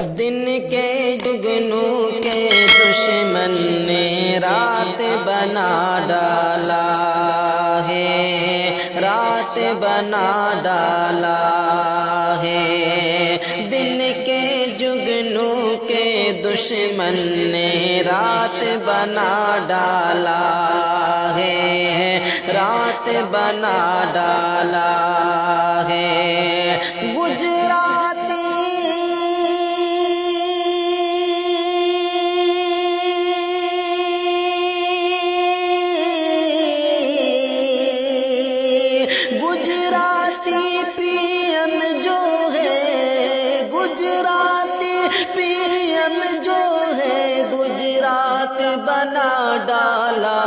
دن کے جگنوں کے دشمن نے رات بنا ڈالا ہے، رات بنا ڈالا ہے۔ دن کے جگنوں کے دشمن نے رات بنا ڈالا ہے، رات بنا ڈالا ہے۔ گجراتی پی ایم جو ہے، گجراتی پی ایم جو ہے، گجرات بنا ڈالا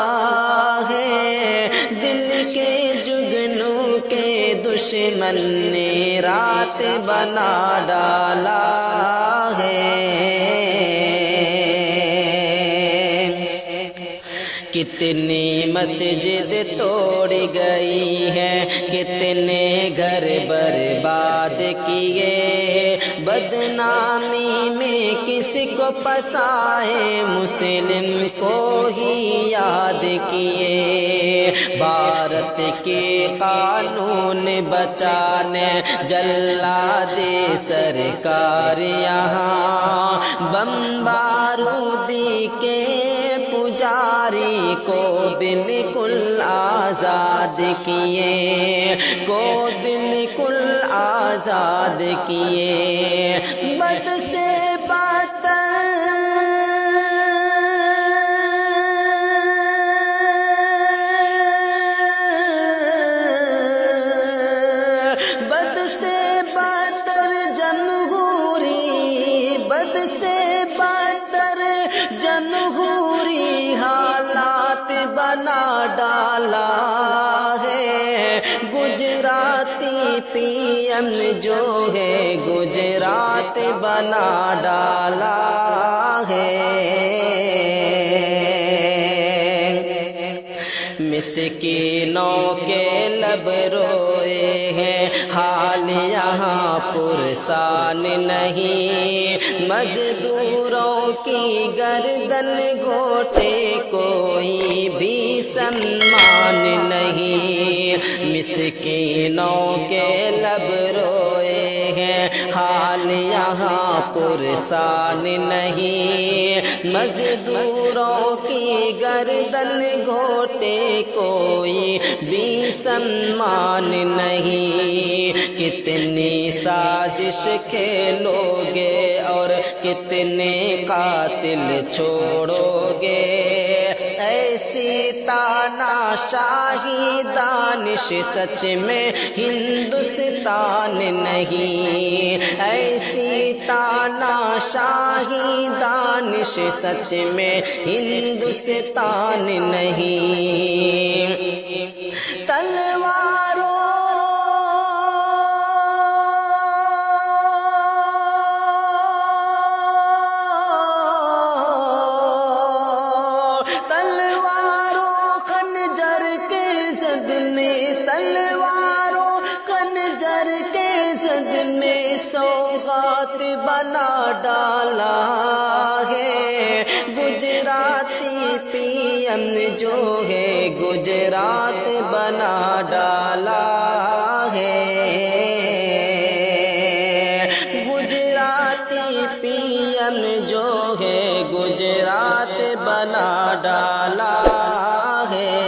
ہے۔ دل کے جگنوں کے دشمن نے رات بنا ڈالا ہے۔ کتنی مسجد توڑ گئی ہے، کتنے گھر برباد کیے، بدنامی میں کس کو پسائے، مسلم کو ہی یاد کیے۔ بھارت کے قانون بچانے جلاد سرکار یہاں بم بارودی کے پجاری کو بالکل آزاد کیے، کو بالکل آزاد کیے۔ بد سے بد سے بدتر جمہوری، بد سے بدتر جمہوری حالات بنا ڈالا ہے۔ گجراتی پی ایم جو ہے، گجرات بنا ڈالا ہے۔ مسکینوں کے لب روئے ہیں، حال یہاں پرسان نہیں، مزدوروں کی گردن گھوٹے کوئی بھی سمان نہیں۔ مسکینوں کے لب روئے ہیں، حال یہاں پرسان نہیں، مزدوروں کی گردن گھوٹے کوئی بھی سمان نہیں۔ کتنی سازش کھیلو گے اور کتنے قاتل چھوڑو گے، ایسی تاناشاہی دانش سچ میں ہندوستان نہیں، ایسی تاناشاہی دانش سچ میں ہندوستان نہیں۔ تلواروں خنجر کے زد میں، تلواروں خنجر کے زد میں سوغات بنا ڈالا ہے۔ گجراتی پی ایم جو ہے، گجرات بنا ڈالا ہے۔ گجراتی پی ایم جو ہے، گجرات بنا ڈالا ہے۔